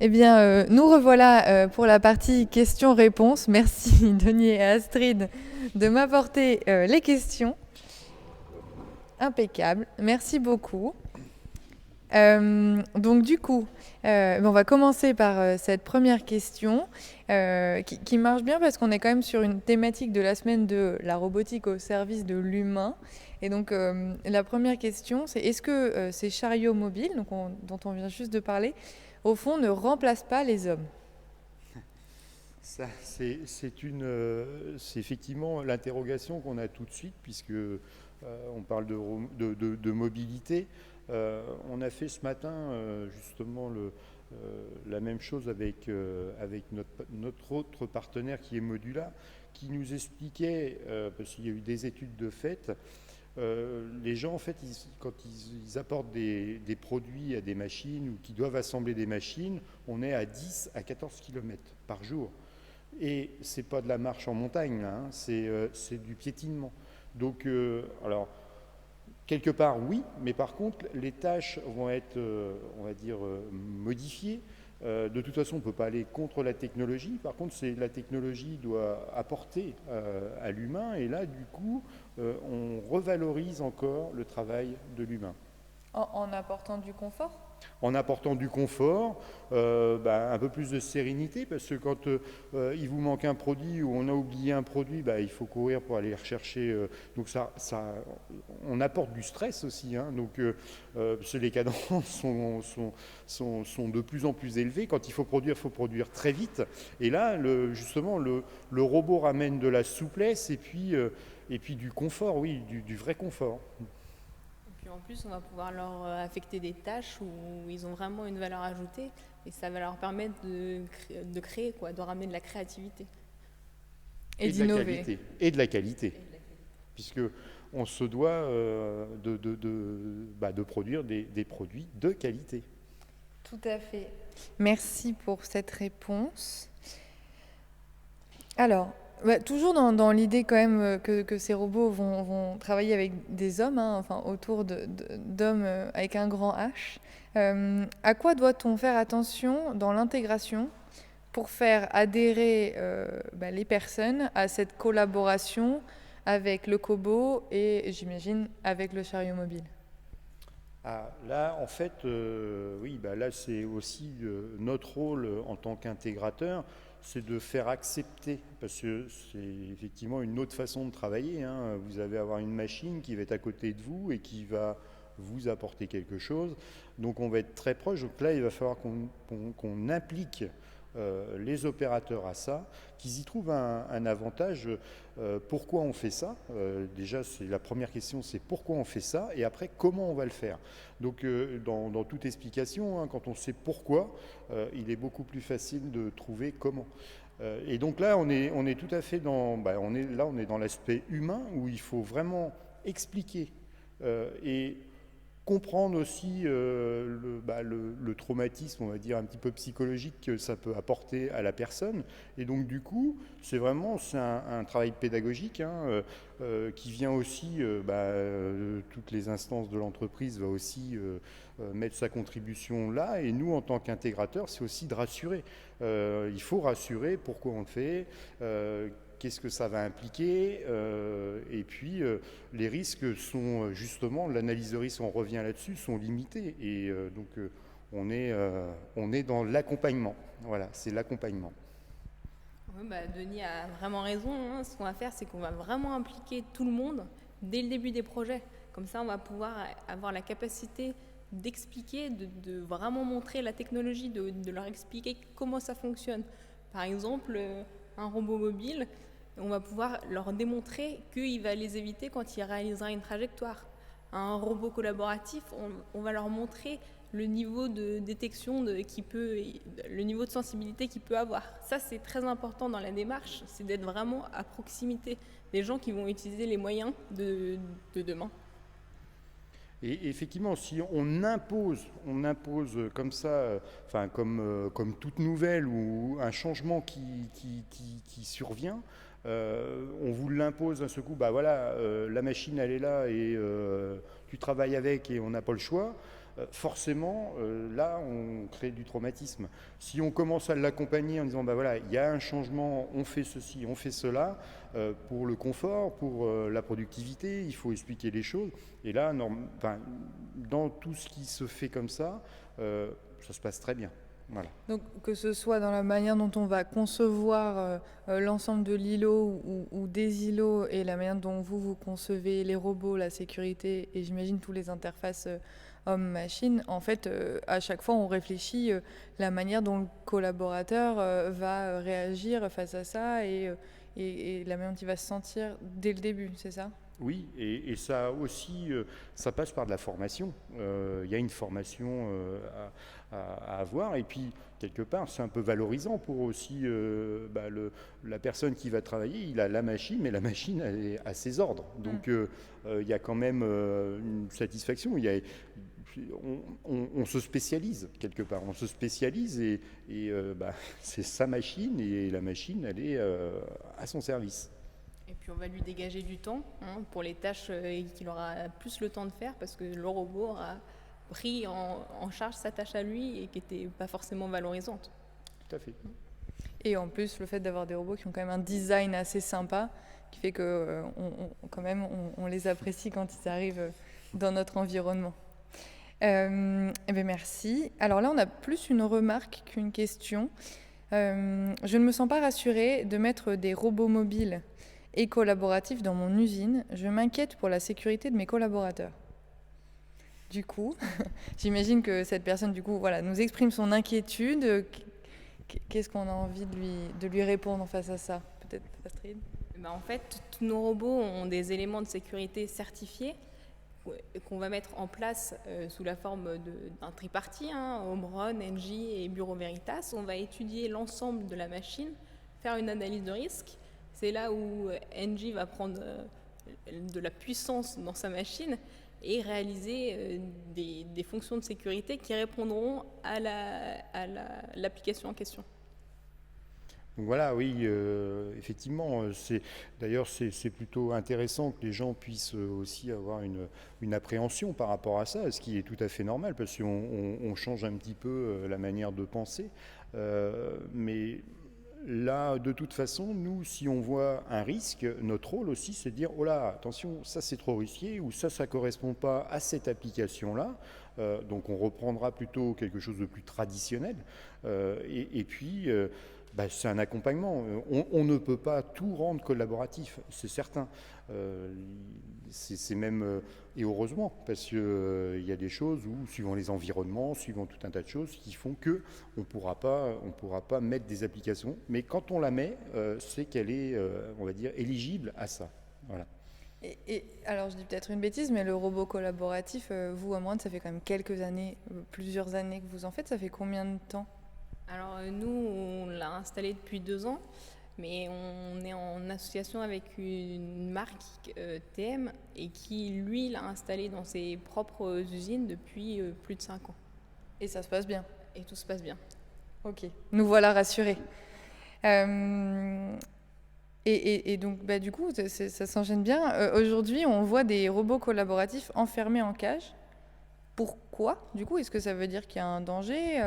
Eh bien, nous revoilà pour la partie questions-réponses. Merci Denis et Astrid de m'apporter les questions. Impeccable, merci beaucoup. Donc du coup, on va commencer par cette première question qui marche bien parce qu'on est quand même sur une thématique de la semaine de la robotique au service de l'humain. Et donc la première question, c'est est-ce que ces chariots mobiles, dont on vient juste de parler, au fond ne remplacent pas les hommes? Ça, c'est effectivement l'interrogation qu'on a tout de suite, puisque on parle de mobilité. On a fait ce matin justement la même chose avec notre autre partenaire qui est Modula, qui nous expliquait, parce qu'il y a eu des études de fait, les gens, en fait, quand ils apportent des produits à des machines ou qu'ils doivent assembler des machines, on est à 10 à 14 km par jour. Et c'est pas de la marche en montagne, là, hein, c'est du piétinement. Donc, alors, quelque part, oui, mais par contre, les tâches vont être, on va dire, modifiées. De toute façon, on ne peut pas aller contre la technologie. Par contre, la technologie doit apporter à l'humain. Et là, du coup, on revalorise encore le travail de l'humain. En apportant du confort? En apportant du confort, un peu plus de sérénité, parce que quand il vous manque un produit ou on a oublié un produit, il faut courir pour aller le rechercher. Donc on apporte du stress aussi. Hein, donc parce que les cadences sont de plus en plus élevées. Quand il faut produire très vite. Et là, justement, le robot ramène de la souplesse et puis du confort, oui, du vrai confort. Et puis en plus, on va pouvoir leur affecter des tâches où ils ont vraiment une valeur ajoutée et ça va leur permettre de créer, quoi, de ramener de la créativité. Et Et de la d'innover. qualité. Et de la qualité. Puisque on se doit de produire des produits de qualité. Tout à fait. Merci pour cette réponse. Alors, toujours dans l'idée quand même que ces robots vont travailler avec des hommes, hein, enfin autour d'hommes avec un grand H. À quoi doit-on faire attention dans l'intégration pour faire adhérer les personnes à cette collaboration avec le cobot et, j'imagine, avec le chariot mobile? Ah, là, en fait, oui, là, c'est aussi notre rôle en tant qu'intégrateur, c'est de faire accepter, parce que c'est effectivement une autre façon de travailler. Hein. Vous allez avoir une machine qui va être à côté de vous et qui va vous apporter quelque chose. Donc, on va être très proche. Donc là, il va falloir qu'on implique les opérateurs à ça, qu'ils y trouvent un avantage. Pourquoi on fait ça? Déjà, c'est la première question, c'est pourquoi on fait ça, et après, comment on va le faire? Donc, dans toute explication, hein, quand on sait pourquoi, il est beaucoup plus facile de trouver comment. Et donc là, on est tout à fait on est dans l'aspect humain où il faut vraiment expliquer et comprendre aussi le traumatisme, on va dire, un petit peu psychologique que ça peut apporter à la personne. Et donc, du coup, c'est un travail pédagogique hein, qui vient aussi, toutes les instances de l'entreprise va aussi mettre sa contribution là. Et nous, en tant qu'intégrateurs, c'est aussi de rassurer. Il faut rassurer pourquoi on le fait, qu'est-ce que ça va impliquer, et puis les risques sont justement, l'analyse de risque, on revient là-dessus, sont limités. Et donc on est dans l'accompagnement. Voilà, c'est l'accompagnement. Oui, Denis a vraiment raison. Hein. Ce qu'on va faire, c'est qu'on va vraiment impliquer tout le monde dès le début des projets. Comme ça, on va pouvoir avoir la capacité d'expliquer, de vraiment montrer la technologie, de leur expliquer comment ça fonctionne. Par exemple, un robot mobile, on va pouvoir leur démontrer qu'il va les éviter quand il réalisera une trajectoire. Un robot collaboratif, on va leur montrer le niveau de détection le niveau de sensibilité qu'il peut avoir. Ça, c'est très important dans la démarche, c'est d'être vraiment à proximité des gens qui vont utiliser les moyens de demain. Et effectivement, si on impose comme ça, comme toute nouvelle ou un changement qui survient, on vous l'impose d'un seul coup, la machine elle est là et tu travailles avec et on n'a pas le choix. forcément, là, on crée du traumatisme. Si on commence à l'accompagner en disant, bah voilà, il y a un changement, on fait ceci, on fait cela, pour le confort, pour la productivité, il faut expliquer les choses. Et là, dans tout ce qui se fait comme ça se passe très bien. Voilà. Donc que ce soit dans la manière dont on va concevoir l'ensemble de l'îlot ou des îlots et la manière dont vous concevez les robots, la sécurité et j'imagine tous les interfaces homme-machine, en fait à chaque fois on réfléchit la manière dont le collaborateur va réagir face à ça et la manière dont il va se sentir dès le début, c'est ça ? Oui, et ça aussi, ça passe par de la formation. Il y a une formation à avoir, et puis quelque part, c'est un peu valorisant pour aussi la personne qui va travailler. Il a la machine, mais la machine elle est à ses ordres. Donc il y a quand même une satisfaction. On se spécialise quelque part. On se spécialise et c'est sa machine, et la machine, elle est à son service. Et puis on va lui dégager du temps pour les tâches qu'il aura plus le temps de faire parce que le robot aura pris en charge sa tâche à lui et qui n'était pas forcément valorisante. Tout à fait. Et en plus, le fait d'avoir des robots qui ont quand même un design assez sympa, qui fait que on les apprécie quand ils arrivent dans notre environnement. Merci. Alors là, on a plus une remarque qu'une question. Je ne me sens pas rassurée de mettre des robots mobiles et collaboratifs dans mon usine. Je m'inquiète pour la sécurité de mes collaborateurs. Du coup, j'imagine que cette personne nous exprime son inquiétude. Qu'est-ce qu'on a envie de lui répondre face à ça ? Peut-être Astrid ? En fait, tous nos robots ont des éléments de sécurité certifiés qu'on va mettre en place sous la forme d'un tripartite, Omron, Engie et Bureau Veritas. On va étudier l'ensemble de la machine, faire une analyse de risque. C'est là où Engie va prendre de la puissance dans sa machine et réaliser des fonctions de sécurité qui répondront à l'application en question. Donc voilà, oui, effectivement, d'ailleurs c'est plutôt intéressant que les gens puissent aussi avoir une appréhension par rapport à ça, ce qui est tout à fait normal, parce qu'on change un petit peu la manière de penser, mais là, de toute façon, nous, si on voit un risque, notre rôle aussi, c'est de dire « Oh là, attention, ça c'est trop risqué » ou « ça, ça ne correspond pas à cette application-là ». Donc on reprendra plutôt quelque chose de plus traditionnel. Et puis, c'est un accompagnement. On ne peut pas tout rendre collaboratif, c'est certain. C'est même, et heureusement, parce qu'il y a des choses où, suivant les environnements, suivant tout un tas de choses, qui font qu'on ne pourra pas mettre des applications. Mais quand on la met, c'est qu'elle est, on va dire, éligible à ça. Voilà. Et alors, je dis peut-être une bêtise, mais le robot collaboratif, vous, à Moine, ça fait quand même quelques années, plusieurs années que vous en faites. Ça fait combien de temps ? Alors nous, on l'a installé depuis 2 ans, mais on est en association avec une marque TM et qui, lui, l'a installé dans ses propres usines depuis plus de 5 ans. Et ça se passe bien ? Et tout se passe bien. Ok, nous voilà rassurés. Et donc, du coup, ça s'enchaîne bien. Aujourd'hui, on voit des robots collaboratifs enfermés en cage. Pourquoi ? Du coup, est-ce que ça veut dire qu'il y a un danger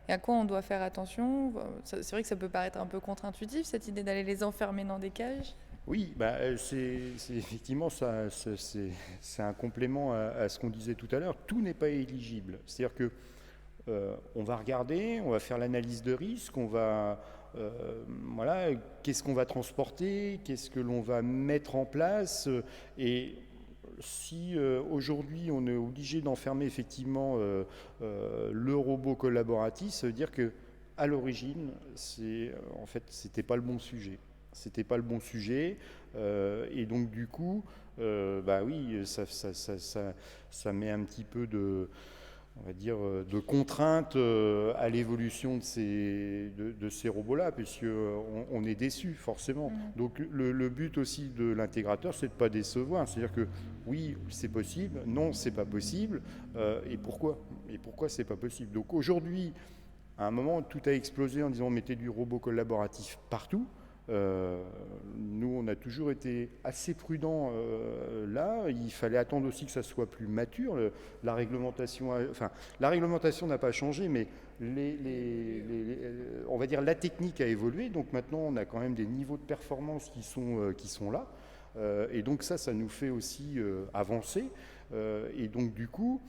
et à quoi on doit faire attention ? C'est vrai que ça peut paraître un peu contre-intuitif, cette idée d'aller les enfermer dans des cages. Oui, c'est effectivement ça, c'est un complément à ce qu'on disait tout à l'heure. Tout n'est pas éligible. C'est-à-dire que on va regarder, on va faire l'analyse de risque, on va qu'est-ce qu'on va transporter, qu'est-ce que l'on va mettre en place et si aujourd'hui on est obligé d'enfermer effectivement le robot collaboratif, ça veut dire que à l'origine, en fait, c'était pas le bon sujet. C'était pas le bon sujet, et donc du coup, oui, ça met un petit peu on va dire, de contraintes à l'évolution de ces robots-là, puisqu'on est déçu, forcément. Donc le but aussi de l'intégrateur, c'est de ne pas décevoir. C'est-à-dire que oui, c'est possible, non, c'est pas possible, et pourquoi ? Et pourquoi c'est pas possible ? Donc aujourd'hui, à un moment, tout a explosé en disant mettez du robot collaboratif partout. Nous, on a toujours été assez prudents là. Il fallait attendre aussi que ça soit plus mature. La réglementation, la réglementation n'a pas changé, mais on va dire la technique a évolué. Donc maintenant, on a quand même des niveaux de performance qui sont là. Et donc ça nous fait aussi avancer. Et donc du coup,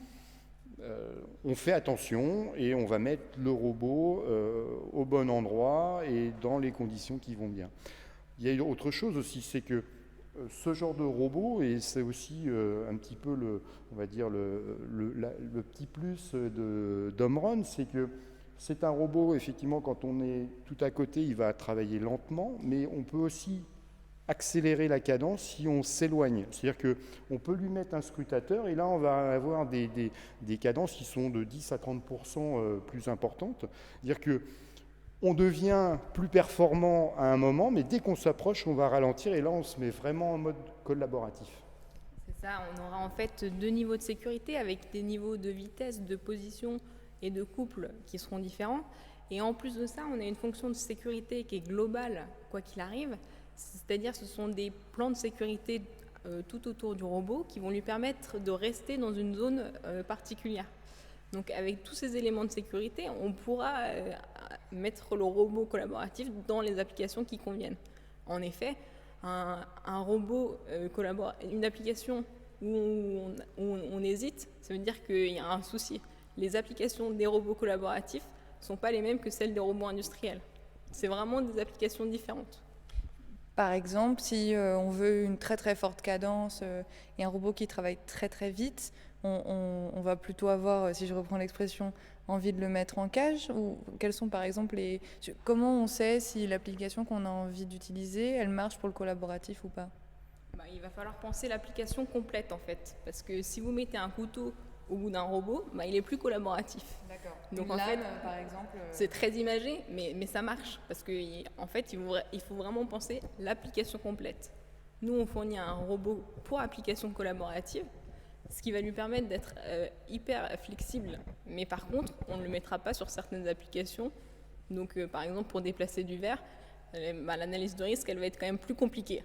on fait attention et on va mettre le robot au bon endroit et dans les conditions qui vont bien. Il y a autre chose aussi, c'est que ce genre de robot, et c'est aussi un petit peu on va dire le petit plus d'Omron, c'est que c'est un robot, effectivement, quand on est tout à côté, il va travailler lentement, mais on peut aussi accélérer la cadence si on s'éloigne. C'est-à-dire qu'on peut lui mettre un scrutateur et là on va avoir des cadences qui sont de 10 à 30% plus importantes. C'est-à-dire qu'on devient plus performant à un moment, mais dès qu'on s'approche, on va ralentir et là on se met vraiment en mode collaboratif. C'est ça, on aura en fait 2 niveaux de sécurité avec des niveaux de vitesse, de position et de couple qui seront différents. Et en plus de ça, on a une fonction de sécurité qui est globale, quoi qu'il arrive. C'est-à-dire ce sont des plans de sécurité tout autour du robot qui vont lui permettre de rester dans une zone particulière. Donc avec tous ces éléments de sécurité, on pourra mettre le robot collaboratif dans les applications qui conviennent. En effet, un robot une application où on hésite, ça veut dire qu'il y a un souci. Les applications des robots collaboratifs ne sont pas les mêmes que celles des robots industriels. C'est vraiment des applications différentes. Par exemple, si on veut une très très forte cadence et un robot qui travaille très très vite, on va plutôt avoir, si je reprends l'expression, envie de le mettre en cage, ou quels sont par exemple comment on sait si l'application qu'on a envie d'utiliser, elle marche pour le collaboratif ou pas? Il va falloir penser l'application complète en fait, parce que si vous mettez un couteau au bout d'un robot, il est plus collaboratif. D'accord. Donc une en lame, fait, par exemple. c'est très imagé, mais ça marche parce que en fait, il faut vraiment penser l'application complète. Nous, on fournit un robot pour application collaborative, ce qui va lui permettre d'être hyper flexible. Mais par contre, on ne le mettra pas sur certaines applications. Donc, par exemple, pour déplacer du verre, l'analyse de risque, elle va être quand même plus compliquée.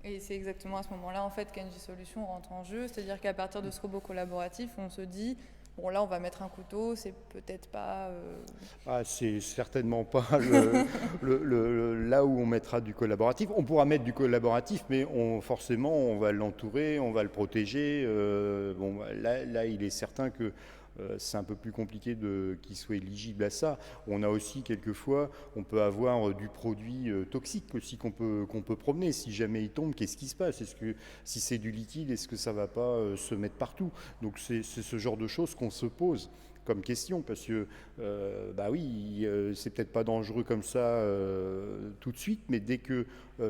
Et c'est exactement à ce moment-là en fait qu'Engie Solutions rentre en jeu, c'est-à-dire qu'à partir de ce robot collaboratif, on se dit bon là on va mettre un couteau, c'est peut-être pas. C'est certainement pas là où on mettra du collaboratif. On pourra mettre du collaboratif, mais forcément on va l'entourer, on va le protéger. Là il est certain que c'est un peu plus compliqué qu'il soit éligible à ça. On a aussi quelquefois, on peut avoir du produit toxique aussi qu'on peut promener. Si jamais il tombe, qu'est-ce qui se passe? Si c'est du liquide, est-ce que ça ne va pas se mettre partout? Donc c'est ce genre de choses qu'on se pose comme question, parce que c'est peut-être pas dangereux comme ça tout de suite, mais dès que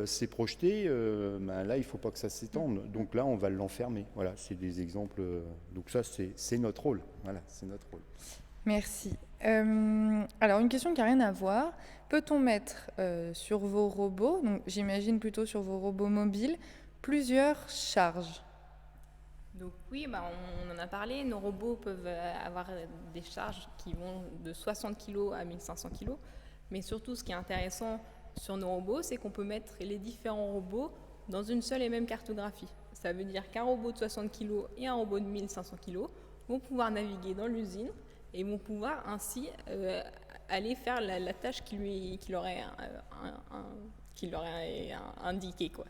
c'est projeté, là il faut pas que ça s'étende. Donc là on va l'enfermer. Voilà, c'est des exemples. Donc ça c'est notre rôle. Voilà, c'est notre rôle. Merci. Alors une question qui n'a rien à voir. Peut-on mettre sur vos robots, donc j'imagine plutôt sur vos robots mobiles, plusieurs charges? Donc oui, on en a parlé, nos robots peuvent avoir des charges qui vont de 60 kg à 1500 kg. Mais surtout, ce qui est intéressant sur nos robots, c'est qu'on peut mettre les différents robots dans une seule et même cartographie. Ça veut dire qu'un robot de 60 kg et un robot de 1500 kg vont pouvoir naviguer dans l'usine et vont pouvoir ainsi aller faire la tâche qui leur est indiquée, quoi.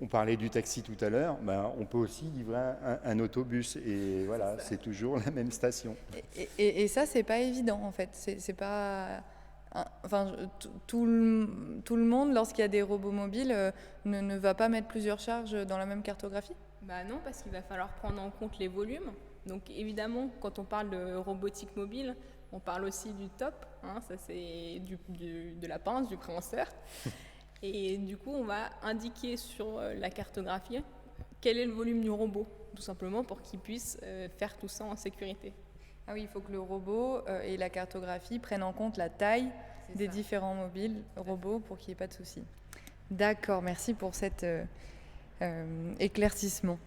On parlait du taxi tout à l'heure, on peut aussi livrer un autobus et voilà, c'est toujours la même station. Et ça, c'est pas évident en fait. C'est pas. Tout le monde, lorsqu'il y a des robots mobiles, ne va pas mettre plusieurs charges dans la même cartographie? Non, parce qu'il va falloir prendre en compte les volumes. Donc évidemment, quand on parle de robotique mobile, on parle aussi du top. Ça, c'est de la pince, du préhenseur. Et du coup, on va indiquer sur la cartographie quel est le volume du robot, tout simplement pour qu'il puisse faire tout ça en sécurité. Ah oui, il faut que le robot et la cartographie prennent en compte la taille des différents robots pour qu'il n'y ait pas de souci. D'accord, merci pour cet éclaircissement.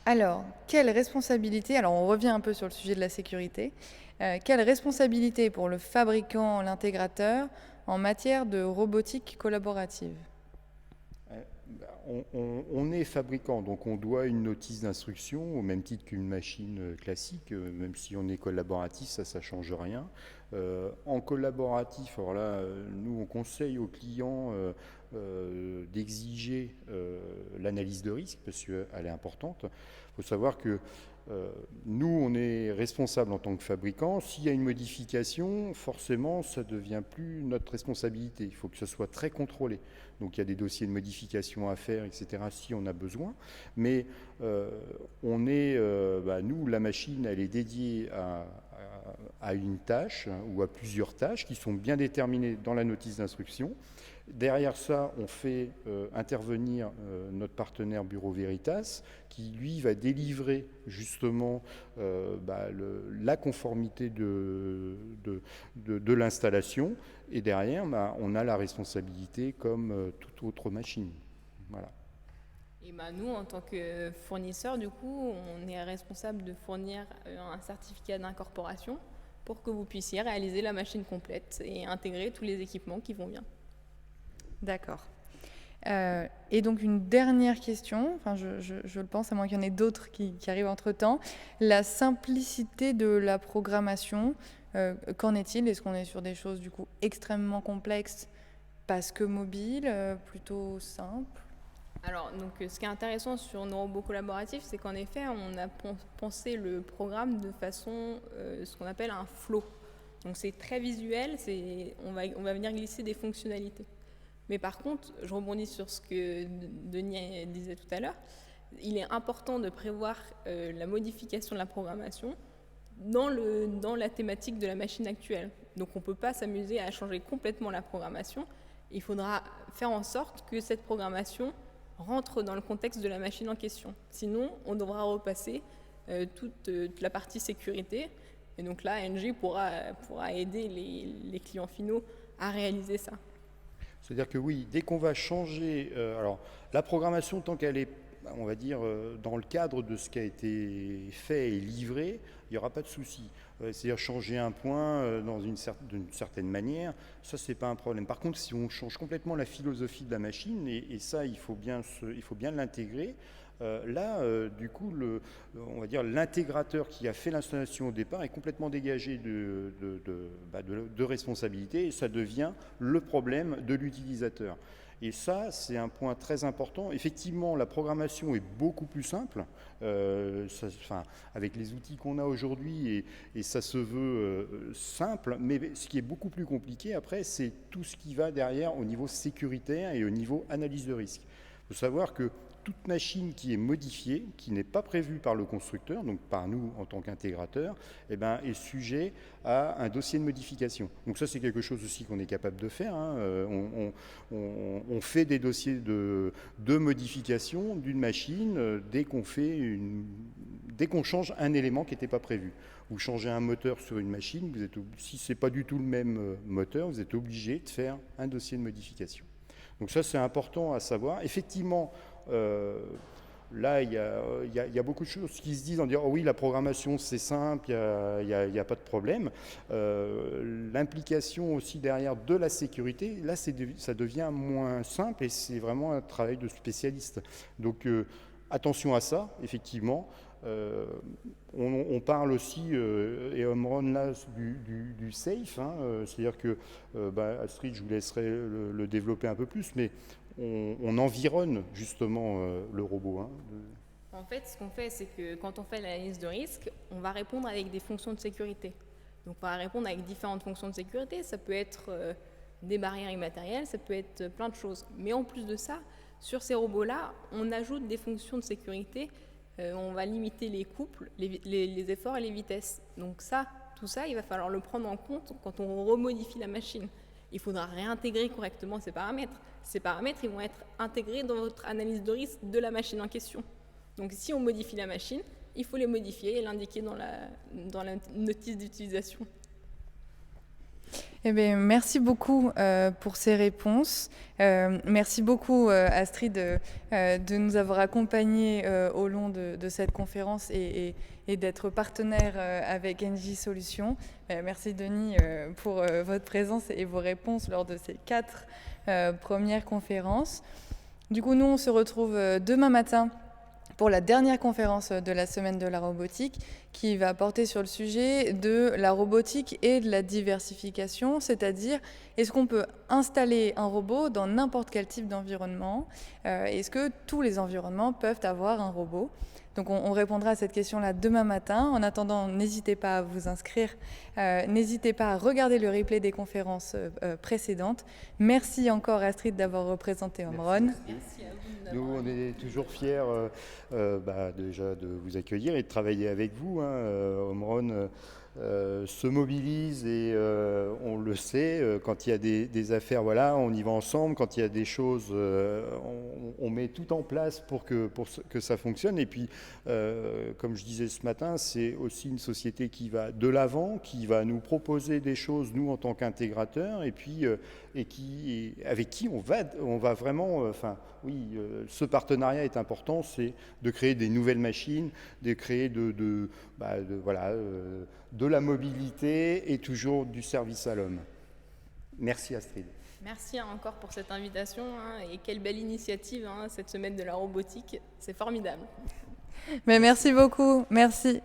Alors, quelle responsabilité, alors on revient un peu sur le sujet de la sécurité, quelle responsabilité pour le fabricant, l'intégrateur, en matière de robotique collaborative? On est fabricant, donc on doit une notice d'instruction au même titre qu'une machine classique, même si on est collaboratif, ça ne change rien. En collaboratif, alors là, nous on conseille aux clients d'exiger l'analyse de risque parce qu'elle est importante. Il faut savoir que nous, on est responsable en tant que fabricant. S'il y a une modification, forcément, ça ne devient plus notre responsabilité. Il faut que ce soit très contrôlé. Donc, il y a des dossiers de modification à faire, etc., si on a besoin. Mais nous, la machine, elle est dédiée à une tâche ou à plusieurs tâches qui sont bien déterminées dans la notice d'instruction. Derrière ça, on fait intervenir notre partenaire Bureau Veritas qui, lui, va délivrer justement la conformité de l'installation. Et derrière, on a la responsabilité comme toute autre machine. Voilà. Et nous, en tant que fournisseur, du coup, on est responsable de fournir un certificat d'incorporation pour que vous puissiez réaliser la machine complète et intégrer tous les équipements qui vont bien. D'accord. Et donc une dernière question, enfin je le pense, à moins qu'il y en ait d'autres qui arrivent entre-temps. La simplicité de la programmation, qu'en est-il? Est-ce qu'on est sur des choses du coup extrêmement complexes parce que mobiles, plutôt simples? Alors, donc, ce qui est intéressant sur nos robots collaboratifs, c'est qu'en effet, on a pensé le programme de façon, ce qu'on appelle un flow. Donc c'est très visuel, on va venir glisser des fonctionnalités. Mais par contre, je rebondis sur ce que Denis disait tout à l'heure, il est important de prévoir la modification de la programmation dans la thématique de la machine actuelle. Donc on ne peut pas s'amuser à changer complètement la programmation. Il faudra faire en sorte que cette programmation rentre dans le contexte de la machine en question. Sinon, on devra repasser toute la partie sécurité. Et donc là, NG pourra aider les clients finaux à réaliser ça. C'est-à-dire que oui, dès qu'on va changer, alors la programmation, tant qu'elle est, on va dire, dans le cadre de ce qui a été fait et livré, il n'y aura pas de souci. C'est-à-dire changer un point d'une certaine manière, ça c'est pas un problème. Par contre, si on change complètement la philosophie de la machine, et ça il faut bien l'intégrer, du coup, on va dire l'intégrateur qui a fait l'installation au départ est complètement dégagé de responsabilité et ça devient le problème de l'utilisateur. Et ça, c'est un point très important. Effectivement, la programmation est beaucoup plus simple, avec les outils qu'on a aujourd'hui, et ça se veut simple, mais ce qui est beaucoup plus compliqué après, c'est tout ce qui va derrière au niveau sécuritaire et au niveau analyse de risque. Il faut savoir que toute machine qui est modifiée, qui n'est pas prévue par le constructeur, donc par nous en tant qu'intégrateur, est sujet à un dossier de modification. Donc ça, c'est quelque chose aussi qu'on est capable de faire. On fait des dossiers de modification d'une machine dès qu'on change un élément qui n'était pas prévu. Vous changez un moteur sur une machine, si ce n'est pas du tout le même moteur, vous êtes obligé de faire un dossier de modification. Donc ça, c'est important à savoir. Effectivement, là, il y a beaucoup de choses qui se disent en disant « Oh oui, la programmation, c'est simple, il n'y a pas de problème. » L'implication aussi derrière de la sécurité, là, ça devient moins simple et c'est vraiment un travail de spécialiste. Donc, attention à ça, effectivement. On parle aussi, et Omron là, du safe, c'est-à-dire que, Astrid, je vous laisserai le développer un peu plus, mais on environne justement le robot. En fait, ce qu'on fait, c'est que quand on fait l'analyse de risque, on va répondre avec des fonctions de sécurité. Donc on va répondre avec différentes fonctions de sécurité, ça peut être des barrières immatérielles, ça peut être plein de choses. Mais en plus de ça, sur ces robots-là, on ajoute des fonctions de sécurité. On va limiter les couples, les efforts et les vitesses. Donc tout ça, il va falloir le prendre en compte quand on remodifie la machine. Il faudra réintégrer correctement ces paramètres. Ces paramètres, ils vont être intégrés dans votre analyse de risque de la machine en question. Donc si on modifie la machine, il faut les modifier et l'indiquer dans la notice d'utilisation. Eh bien, merci beaucoup pour ces réponses. Merci beaucoup Astrid de nous avoir accompagnés au long de cette conférence et d'être partenaire avec NJ Solutions. Merci Denis pour votre présence et vos réponses lors de ces 4 premières conférences. Du coup, nous, on se retrouve demain matin pour la dernière conférence de la semaine de la robotique qui va porter sur le sujet de la robotique et de la diversification, c'est-à-dire est-ce qu'on peut installer un robot dans n'importe quel type d'environnement, est-ce que tous les environnements peuvent avoir un robot? Donc on répondra à cette question-là demain matin. En attendant, n'hésitez pas à vous inscrire, n'hésitez pas à regarder le replay des conférences précédentes. Merci encore Astrid d'avoir représenté Omron. Merci à vous. Nous, on est toujours fiers déjà de vous accueillir et de travailler avec vous. Omron se mobilise et on le sait, quand il y a des affaires, voilà, on y va ensemble. Quand il y a des choses, on met tout en place pour que ça fonctionne. Et puis, comme je disais ce matin, c'est aussi une société qui va de l'avant, qui va nous proposer des choses, nous, en tant qu'intégrateurs, et puis avec qui on va vraiment... ce partenariat est important, c'est de créer des nouvelles machines, de créer de la mobilité et toujours du service à l'homme. Merci Astrid. Merci encore pour cette invitation et quelle belle initiative cette semaine de la robotique, c'est formidable. Mais merci beaucoup, merci.